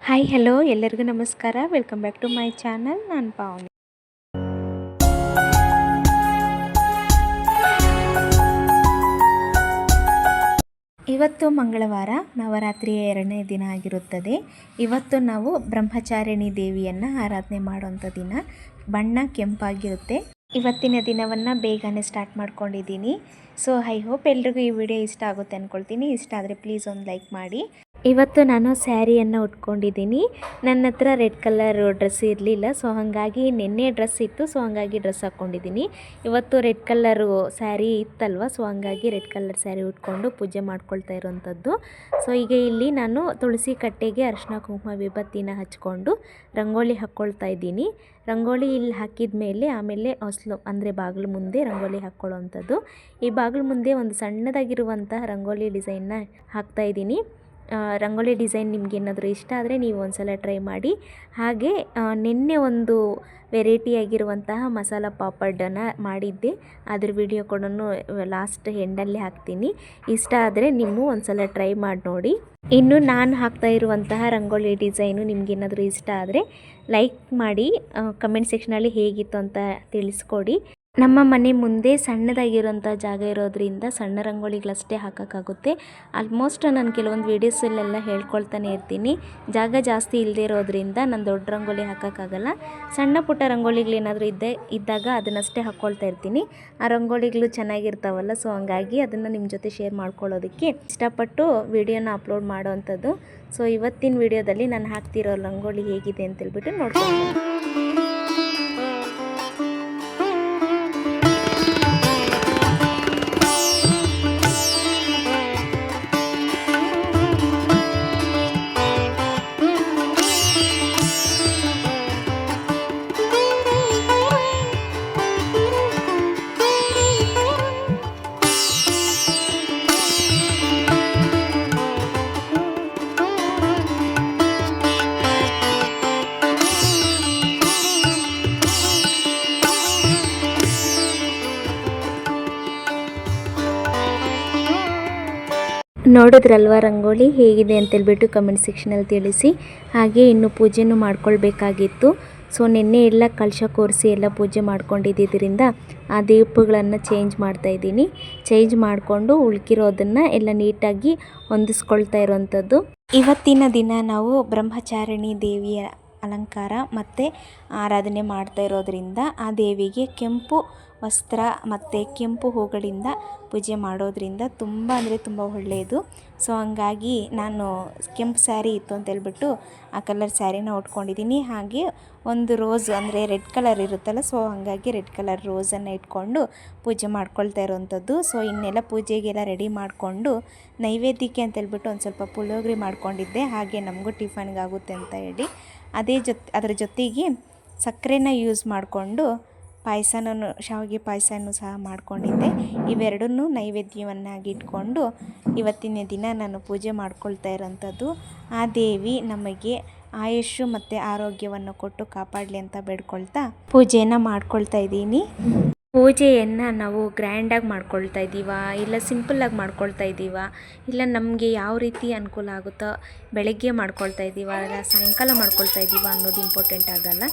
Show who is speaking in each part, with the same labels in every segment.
Speaker 1: Hi hello ಎಲ್ಲರಿಗೂ ನಮಸ್ಕಾರ. Welcome back to my channel. ನಾನು ಪಾವನಿ. ಇವತ್ತು ಮಂಗಳವಾರ, ನವರಾತ್ರಿಯ 2ನೇ ದಿನ ಆಗಿರುತ್ತದೆ. ಇವತ್ತು ನಾವು ಬ್ರಹ್ಮಚಾರಿಣಿ ದೇವಿಯನ್ನು ಆರಾಧನೆ ಮಾಡುವಂಥ ದಿನ. ಬಣ್ಣ ಕೆಂಪಾಗಿರುತ್ತೆ. ಇವತ್ತಿನ ದಿನವನ್ನು ಬೇಗನೆ ಸ್ಟಾರ್ಟ್ ಮಾಡ್ಕೊಂಡಿದ್ದೀನಿ. ಸೊ ಐ ಹೋಪ್ ಎಲ್ರಿಗೂ ಈ ವಿಡಿಯೋ ಇಷ್ಟ ಆಗುತ್ತೆ ಅಂದ್ಕೊಳ್ತೀನಿ. ಇಷ್ಟ ಆದರೆ ಪ್ಲೀಸ್ ಒಂದು ಲೈಕ್ ಮಾಡಿ. ಇವತ್ತು ನಾನು ಸ್ಯಾರಿಯನ್ನು ಉಟ್ಕೊಂಡಿದ್ದೀನಿ. ನನ್ನ ಹತ್ರ ರೆಡ್ ಕಲರ್ ಡ್ರೆಸ್ ಇರಲಿಲ್ಲ, ಸೊ ಹಾಗಾಗಿ ನಿನ್ನೆ ಡ್ರೆಸ್ ಇತ್ತು, ಸೊ ಹಾಗಾಗಿ ಡ್ರೆಸ್ ಹಾಕ್ಕೊಂಡಿದ್ದೀನಿ. ಇವತ್ತು ರೆಡ್ ಕಲರು ಸ್ಯಾರಿ ಇತ್ತಲ್ವ, ಸೊ ಹಾಗಾಗಿ ರೆಡ್ ಕಲರ್ ಸ್ಯಾರಿ ಉಟ್ಕೊಂಡು ಪೂಜೆ ಮಾಡ್ಕೊಳ್ತಾ ಇರೋವಂಥದ್ದು. ಸೊ ಈಗ ಇಲ್ಲಿ ನಾನು ತುಳಸಿ ಕಟ್ಟೆಗೆ ಅರಿಶಿನ ಕುಂಕುಮ ವಿಭೂತಿನ ಹಚ್ಕೊಂಡು ರಂಗೋಲಿ ಹಾಕ್ಕೊಳ್ತಾ ಇದ್ದೀನಿ. ರಂಗೋಲಿ ಇಲ್ಲಿ ಹಾಕಿದ ಮೇಲೆ ಆಮೇಲೆ ಹೊಸ್ಲು ಅಂದರೆ ಬಾಗಿಲು ಮುಂದೆ ರಂಗೋಲಿ ಹಾಕ್ಕೊಳ್ಳೋವಂಥದ್ದು. ಈ ಬಾಗಿಲು ಮುಂದೆ ಒಂದು ಸಣ್ಣದಾಗಿರುವಂತಹ ರಂಗೋಲಿ ಡಿಸೈನ್ನ ಹಾಕ್ತಾಯಿದ್ದೀನಿ. ರಂಗೋಲಿ ಡಿಸೈನ್ ನಿಮಗೇನಾದರೂ ಇಷ್ಟ ಆದರೆ ನೀವು ಒಂದು ಸಲ ಟ್ರೈ ಮಾಡಿ. ಹಾಗೆ ನಿನ್ನೆ ಒಂದು ವೆರೈಟಿಯಾಗಿರುವಂತಹ ಮಸಾಲ ಪಾಪಡನ್ನು ಮಾಡಿದ್ದೆ, ಅದ್ರ ವಿಡಿಯೋ ಕೂಡ ಲಾಸ್ಟ್ ಎಂಡಲ್ಲಿ ಹಾಕ್ತೀನಿ. ಇಷ್ಟ ಆದರೆ ನೀವು ಒಂದು ಸಲ ಟ್ರೈ ಮಾಡಿ ನೋಡಿ. ಇನ್ನು ನಾನು ಹಾಕ್ತಾ ಇರುವಂತಹ ರಂಗೋಲಿ ಡಿಸೈನು ನಿಮಗೇನಾದರೂ ಇಷ್ಟ ಆದರೆ ಲೈಕ್ ಮಾಡಿ, ಕಮೆಂಟ್ ಸೆಕ್ಷನಲ್ಲಿ ಹೇಗಿತ್ತು ಅಂತ ತಿಳಿಸ್ಕೊಡಿ. ನಮ್ಮ ಮನೆ ಮುಂದೆ ಸಣ್ಣದಾಗಿರೋಂಥ ಜಾಗ ಇರೋದ್ರಿಂದ ಸಣ್ಣ ರಂಗೋಲಿಗಳಷ್ಟೇ ಹಾಕೋಕ್ಕಾಗುತ್ತೆ. ಆಲ್ಮೋಸ್ಟ್ ನಾನು ಕೆಲವೊಂದು ವೀಡಿಯೋಸಲ್ಲೆಲ್ಲ ಹೇಳ್ಕೊಳ್ತಾನೆ ಇರ್ತೀನಿ. ಜಾಗ ಜಾಸ್ತಿ ಇಲ್ಲದೆ ಇರೋದ್ರಿಂದ ನಾನು ದೊಡ್ಡ ರಂಗೋಲಿ ಹಾಕೋಕ್ಕಾಗಲ್ಲ. ಸಣ್ಣ ಪುಟ್ಟ ರಂಗೋಲಿಗಳೇನಾದರೂ ಇದ್ದಾಗ ಅದನ್ನಷ್ಟೇ ಹಾಕ್ಕೊಳ್ತಾ ಇರ್ತೀನಿ. ಆ ರಂಗೋಲಿಗಳು ಚೆನ್ನಾಗಿರ್ತಾವಲ್ಲ, ಸೊ ಹಂಗಾಗಿ ಅದನ್ನು ನಿಮ್ಮ ಜೊತೆ ಶೇರ್ ಮಾಡ್ಕೊಳ್ಳೋದಕ್ಕೆ ಇಷ್ಟಪಟ್ಟು ವಿಡಿಯೋನ ಅಪ್ಲೋಡ್ ಮಾಡೋವಂಥದ್ದು. ಸೊ ಇವತ್ತಿನ ವಿಡಿಯೋದಲ್ಲಿ ನಾನು ಹಾಕ್ತಿರೋ ರಂಗೋಲಿ ಹೇಗಿದೆ ಅಂತೇಳ್ಬಿಟ್ಟು ನೋಡ್ಕೊಂಡು ನೋಡಿದ್ರಲ್ವ ರಂಗೋಲಿ ಹೇಗಿದೆ ಅಂತೇಳ್ಬಿಟ್ಟು ಕಮೆಂಟ್ ಸೆಕ್ಷನಲ್ಲಿ ತಿಳಿಸಿ. ಹಾಗೆ ಇನ್ನು ಪೂಜೆನೂ ಮಾಡ್ಕೊಳ್ಬೇಕಾಗಿತ್ತು. ಸೊ ನಿನ್ನೆ ಎಲ್ಲ ಕಲಶ ಕೂರಿಸಿ ಎಲ್ಲ ಪೂಜೆ ಮಾಡ್ಕೊಂಡಿದ್ದರಿಂದ ಆ ದೀಪಗಳನ್ನು ಚೇಂಜ್ ಮಾಡ್ತಾಯಿದ್ದೀನಿ. ಚೇಂಜ್ ಮಾಡಿಕೊಂಡು ಉಳ್ಕಿರೋದನ್ನು ಎಲ್ಲ ನೀಟಾಗಿ ಹೊಂದಿಸ್ಕೊಳ್ತಾ ಇರೋವಂಥದ್ದು. ಇವತ್ತಿನ ದಿನ ನಾವು ಬ್ರಹ್ಮಚಾರಿಣಿ ದೇವಿಯ ಅಲಂಕಾರ ಮತ್ತು ಆರಾಧನೆ ಮಾಡ್ತಾ ಇರೋದ್ರಿಂದ ಆ ದೇವಿಗೆ ಕೆಂಪು ವಸ್ತ್ರ ಮತ್ತು ಕೆಂಪು ಹೂಗಳಿಂದ ಪೂಜೆ ಮಾಡೋದ್ರಿಂದ ತುಂಬ ಅಂದರೆ ತುಂಬ ಒಳ್ಳೆಯದು. ಸೊ ಹಂಗಾಗಿ ನಾನು ಕೆಂಪು ಸ್ಯಾರಿ ಇತ್ತು ಅಂತೇಳ್ಬಿಟ್ಟು ಆ ಕಲರ್ ಸ್ಯಾರಿನ ಉಟ್ಕೊಂಡಿದ್ದೀನಿ. ಹಾಗೆ ಒಂದು ರೋಸ್ ಅಂದರೆ ರೆಡ್ ಕಲರ್ ಇರುತ್ತಲ್ಲ, ಸೊ ಹಾಗಾಗಿ ರೆಡ್ ಕಲರ್ ರೋಸನ್ನು ಇಟ್ಕೊಂಡು ಪೂಜೆ ಮಾಡ್ಕೊಳ್ತಾ ಇರೋವಂಥದ್ದು. ಸೊ ಇನ್ನೆಲ್ಲ ಪೂಜೆಗೆಲ್ಲ ರೆಡಿ ಮಾಡಿಕೊಂಡು ನೈವೇದ್ಯಕ್ಕೆ ಅಂತೇಳ್ಬಿಟ್ಟು ಒಂದು ಸ್ವಲ್ಪ ಪುಳಿಯೋಗರೆ ಮಾಡ್ಕೊಂಡಿದ್ದೆ. ಹಾಗೆ ನಮಗೂ ಟಿಫನ್ಗಾಗುತ್ತೆ ಅಂತ ಹೇಳಿ ಅದರ ಜೊತೆಗೆ ಸಕ್ಕರೆನ ಯೂಸ್ ಮಾಡಿಕೊಂಡು ಪಾಯಸನೂ ಶಾವಿಗೆ ಪಾಯಸನೂ ಸಹ ಮಾಡ್ಕೊಂಡಿದ್ದೆ. ಇವೆರಡನ್ನೂ ನೈವೇದ್ಯವನ್ನಾಗಿ ಇಟ್ಕೊಂಡು ಇವತ್ತಿನ ದಿನ ನಾನು ಪೂಜೆ ಮಾಡ್ಕೊಳ್ತಾ ಇರೋಂಥದ್ದು. ಆ ದೇವಿ ನಮಗೆ ಆಯುಷ್ಯು ಮತ್ತು ಆರೋಗ್ಯವನ್ನು ಕೊಟ್ಟು ಕಾಪಾಡಲಿ ಅಂತ ಬೇಡ್ಕೊಳ್ತಾ ಪೂಜೆಯನ್ನು ಮಾಡ್ಕೊಳ್ತಾ ಇದ್ದೀನಿ. ಪೂಜೆಯನ್ನು ನಾವು ಗ್ರ್ಯಾಂಡಾಗಿ ಮಾಡ್ಕೊಳ್ತಾ ಇದ್ದೀವಾ, ಇಲ್ಲ ಸಿಂಪಲ್ಲಾಗಿ ಮಾಡ್ಕೊಳ್ತಾ ಇದ್ದೀವಾ, ಇಲ್ಲ ನಮಗೆ ಯಾವ ರೀತಿ ಅನುಕೂಲ ಆಗುತ್ತೋ ಬೆಳಗ್ಗೆ ಮಾಡ್ಕೊಳ್ತಾ ಇದ್ದೀವಾ, ಇಲ್ಲ ಸಾಯಂಕಾಲ ಮಾಡ್ಕೊಳ್ತಾ ಇದ್ದೀವಾ ಅನ್ನೋದು ಇಂಪಾರ್ಟೆಂಟ್ ಆಗಲ್ಲ.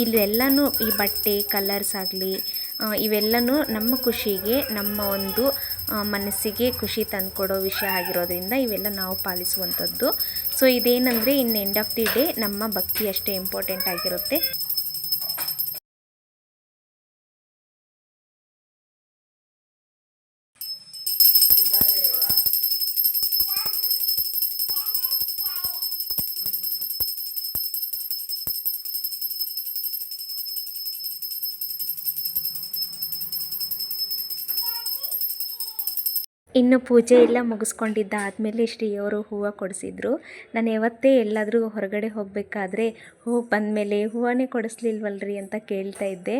Speaker 1: ಇಲ್ಲೆಲ್ಲನೂ ಈ ಬಟ್ಟೆ ಕಲರ್ಸ್ ಆಗಲಿ ಇವೆಲ್ಲನೂ ನಮ್ಮ ಖುಷಿಗೆ, ನಮ್ಮ ಒಂದು ಮನಸ್ಸಿಗೆ ಖುಷಿ ತಂದುಕೊಡೋ ವಿಷಯ ಆಗಿರೋದ್ರಿಂದ ಇವೆಲ್ಲ ನಾವು ಪಾಲಿಸುವಂಥದ್ದು. ಸೊ ಇದೇನೆಂದರೆ in end of the day ನಮ್ಮ ಭಕ್ತಿ ಅಷ್ಟೇ ಇಂಪಾರ್ಟೆಂಟ್ ಆಗಿರುತ್ತೆ. ಇನ್ನು ಪೂಜೆ ಎಲ್ಲ ಮುಗಿಸ್ಕೊಂಡಿದ್ದಾದಮೇಲೆ ಶ್ರೀಯವರು ಹೂವು ಕೊಡಿಸಿದ್ರು. ನಾನು ಯಾವತ್ತೇ ಎಲ್ಲಾದರೂ ಹೊರಗಡೆ ಹೋಗಬೇಕಾದ್ರೆ ಹೂವು ಬಂದಮೇಲೆ ಹೂವನ್ನೇ ಕೊಡಿಸ್ಲಿಲ್ವಲ್ರಿ ಅಂತ ಕೇಳ್ತಾ ಇದ್ದೆ.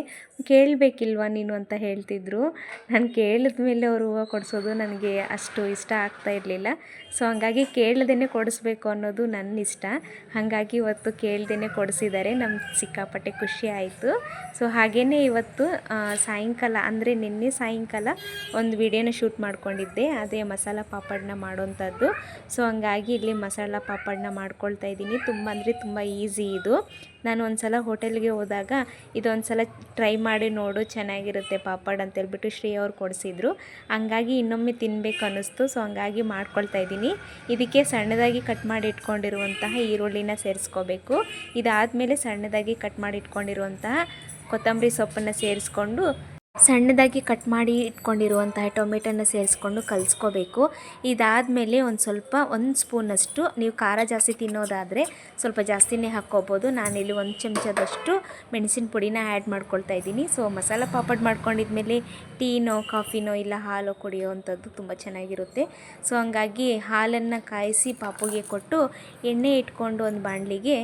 Speaker 1: ಕೇಳಬೇಕಿಲ್ವಾ ನೀನು ಅಂತ ಹೇಳ್ತಿದ್ರು. ನಾನು ಕೇಳಿದ ಮೇಲೆ ಅವರು ಹೂವು ಕೊಡಿಸೋದು ನನಗೆ ಅಷ್ಟು ಇಷ್ಟ ಆಗ್ತಾ ಇರಲಿಲ್ಲ. ಸೊ ಹಾಗಾಗಿ ಕೇಳ್ದೇ ಕೊಡಿಸ್ಬೇಕು ಅನ್ನೋದು ನನ್ನ ಇಷ್ಟ. ಹಾಗಾಗಿ ಇವತ್ತು ಕೇಳ್ದೇ ಕೊಡಿಸಿದ್ದಾರೆ. ನಮ್ಗೆ ಸಿಕ್ಕಾಪಟ್ಟೆ ಖುಷಿ ಆಯಿತು. ಸೊ ಹಾಗೆಯೇ ಇವತ್ತು ಸಾಯಂಕಾಲ ಅಂದರೆ ನಿನ್ನೆ ಸಾಯಂಕಾಲ ಒಂದು ವಿಡಿಯೋನ ಶೂಟ್ ಮಾಡ್ಕೊಂಡಿದ್ದೆ. ಅದೇ ಮಸಾಲ ಪಾಪಡನ್ನ ಮಾಡೋವಂಥದ್ದು. ಸೊ ಹಂಗಾಗಿ ಇಲ್ಲಿ ಮಸಾಲ ಪಾಪಡನ್ನ ಮಾಡ್ಕೊಳ್ತಾ ಇದ್ದೀನಿ. ತುಂಬ ಅಂದರೆ ತುಂಬ ಈಸಿ ಇದು. ನಾನು ಒಂದು ಸಲ ಹೋಟೆಲ್ಗೆ ಹೋದಾಗ ಇದೊಂದು ಸಲ ಟ್ರೈ ಮಾಡಿ ನೋಡು ಚೆನ್ನಾಗಿರುತ್ತೆ ಪಾಪಡ್ ಅಂತೇಳ್ಬಿಟ್ಟು ಶ್ರೀ ಅವ್ರು ಕೊಡಿಸಿದ್ರು. ಹಂಗಾಗಿ ಇನ್ನೊಮ್ಮೆ ತಿನ್ನಬೇಕು ಅನ್ನಿಸ್ತು. ಸೊ ಹಂಗಾಗಿ ಮಾಡ್ಕೊಳ್ತಾ ಇದ್ದೀನಿ. ಇದಕ್ಕೆ ಸಣ್ಣದಾಗಿ ಕಟ್ ಮಾಡಿ ಇಟ್ಕೊಂಡಿರುವಂತಹ ಈರುಳ್ಳಿನ ಸೇರಿಸ್ಕೋಬೇಕು. ಇದಾದಮೇಲೆ ಸಣ್ಣದಾಗಿ ಕಟ್ ಮಾಡಿ ಇಟ್ಕೊಂಡಿರುವಂತಹ ಕೊತ್ತಂಬರಿ ಸೊಪ್ಪನ್ನು ಸೇರಿಸ್ಕೊಂಡು ಸಣ್ಣದಾಗಿ ಕಟ್ ಮಾಡಿ ಇಟ್ಕೊಂಡಿರುವಂತಹ ಟೊಮೆಟೊನ ಸೇರಿಸ್ಕೊಂಡು ಕಲಿಸ್ಕೋಬೇಕು. ಇದಾದಮೇಲೆ ಒಂದು ಸ್ಪೂನಷ್ಟು ನೀವು ಖಾರ ಜಾಸ್ತಿ ತಿನ್ನೋದಾದರೆ ಸ್ವಲ್ಪ ಜಾಸ್ತಿನೇ ಹಾಕ್ಕೋಬೋದು. ನಾನಿಲ್ಲಿ 1 ಚಮಚದಷ್ಟು ಮೆಣಸಿನ ಪುಡಿನ ಆ್ಯಡ್ ಮಾಡ್ಕೊಳ್ತಾ ಇದ್ದೀನಿ. ಸೊ ಮಸಾಲ ಪಾಪಡ್ ಮಾಡ್ಕೊಂಡಿದ್ಮೇಲೆ ಟೀನೋ ಕಾಫಿನೋ ಇಲ್ಲ ಹಾಲು ಕುಡಿಯೋವಂಥದ್ದು ತುಂಬ ಚೆನ್ನಾಗಿರುತ್ತೆ. ಸೊ ಹಂಗಾಗಿ ಹಾಲನ್ನು ಕಾಯಿಸಿ ಪಾಪುಗೆ ಕೊಟ್ಟು ಎಣ್ಣೆ ಇಟ್ಕೊಂಡು ಒಂದು ಬಾಣಲಿಗೆ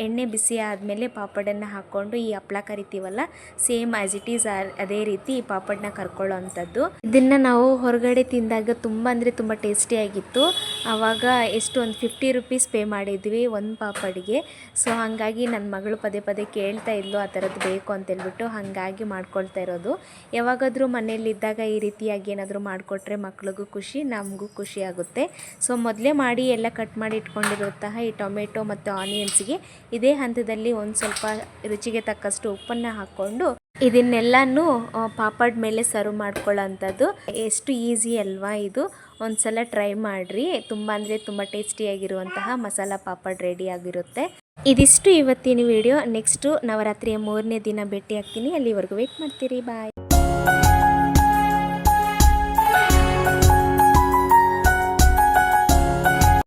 Speaker 1: ಎಣ್ಣೆ ಬಿಸಿ ಆದಮೇಲೆ ಪಾಪಡನ್ನು ಹಾಕ್ಕೊಂಡು ಈ ಹಪ್ಪಳ ಕರಿತೀವಲ್ಲ ಸೇಮ್ ಆ್ಯಸ್ ಇಟ್ ಈಸ್ ಅದೇ ರೀತಿ ಪಾಪಡನ್ನ ಕರ್ಕೊಳ್ಳೋ ಅಂಥದ್ದು. ಇದನ್ನು ನಾವು ಹೊರಗಡೆ ತಿಂದಾಗ ತುಂಬ ಅಂದರೆ ತುಂಬ ಟೇಸ್ಟಿಯಾಗಿತ್ತು. ಆವಾಗ ಎಷ್ಟು ಒಂದು 50 ರುಪೀಸ್ ಪೇ ಮಾಡಿದ್ವಿ ಒಂದು ಪಾಪಡಿಗೆ. ಸೊ ಹಾಗಾಗಿ ನನ್ನ ಮಗಳು ಪದೇ ಪದೇ ಕೇಳ್ತಾ ಇದ್ಲು ಆ ಥರದ್ದು ಬೇಕು ಅಂತೇಳ್ಬಿಟ್ಟು, ಹಾಗಾಗಿ ಮಾಡ್ಕೊಳ್ತಾ ಇರೋದು. ಯಾವಾಗಾದರೂ ಮನೆಯಲ್ಲಿದ್ದಾಗ ಈ ರೀತಿಯಾಗಿ ಏನಾದರೂ ಮಾಡಿಕೊಟ್ರೆ ಮಕ್ಳಿಗೂ ಖುಷಿ, ನಮಗೂ ಖುಷಿ ಆಗುತ್ತೆ. ಸೊ ಮೊದಲೇ ಮಾಡಿ ಎಲ್ಲ ಕಟ್ ಮಾಡಿ ಇಟ್ಕೊಂಡಿರುವಂತಹ ಈ ಟೊಮೆಟೊ ಮತ್ತು ಆನಿಯನ್ಸ್ಗೆ ಇದೇ ಹಂತದಲ್ಲಿ ಒಂದು ಸ್ವಲ್ಪ ರುಚಿಗೆ ತಕ್ಕಷ್ಟು ಉಪ್ಪನ್ನು ಹಾಕ್ಕೊಂಡು ಇದನ್ನೆಲ್ಲನೂ ಪಾಪಡ್ ಮೇಲೆ ಸರ್ವ್ ಮಾಡ್ಕೊಳ್ಳೋ ಅಂಥದ್ದು. ಎಷ್ಟು ಈಸಿ ಅಲ್ವಾ ಇದು, ಒಂದು ಸಲ ಟ್ರೈ ಮಾಡಿರಿ. ತುಂಬ ಅಂದರೆ ತುಂಬ ಟೇಸ್ಟಿಯಾಗಿರುವಂತಹ ಮಸಾಲ ಪಾಪಡ್ ರೆಡಿ ಆಗಿರುತ್ತೆ. ಇದಿಷ್ಟು ಇವತ್ತಿನ ವಿಡಿಯೋ. ನೆಕ್ಸ್ಟು ನವರಾತ್ರಿಯ 3ನೇ ದಿನ ಭೇಟಿ ಆಗ್ತೀನಿ. ಅಲ್ಲಿವರೆಗೂ ವೇಟ್ ಮಾಡ್ತೀರಿ. ಬಾಯ್.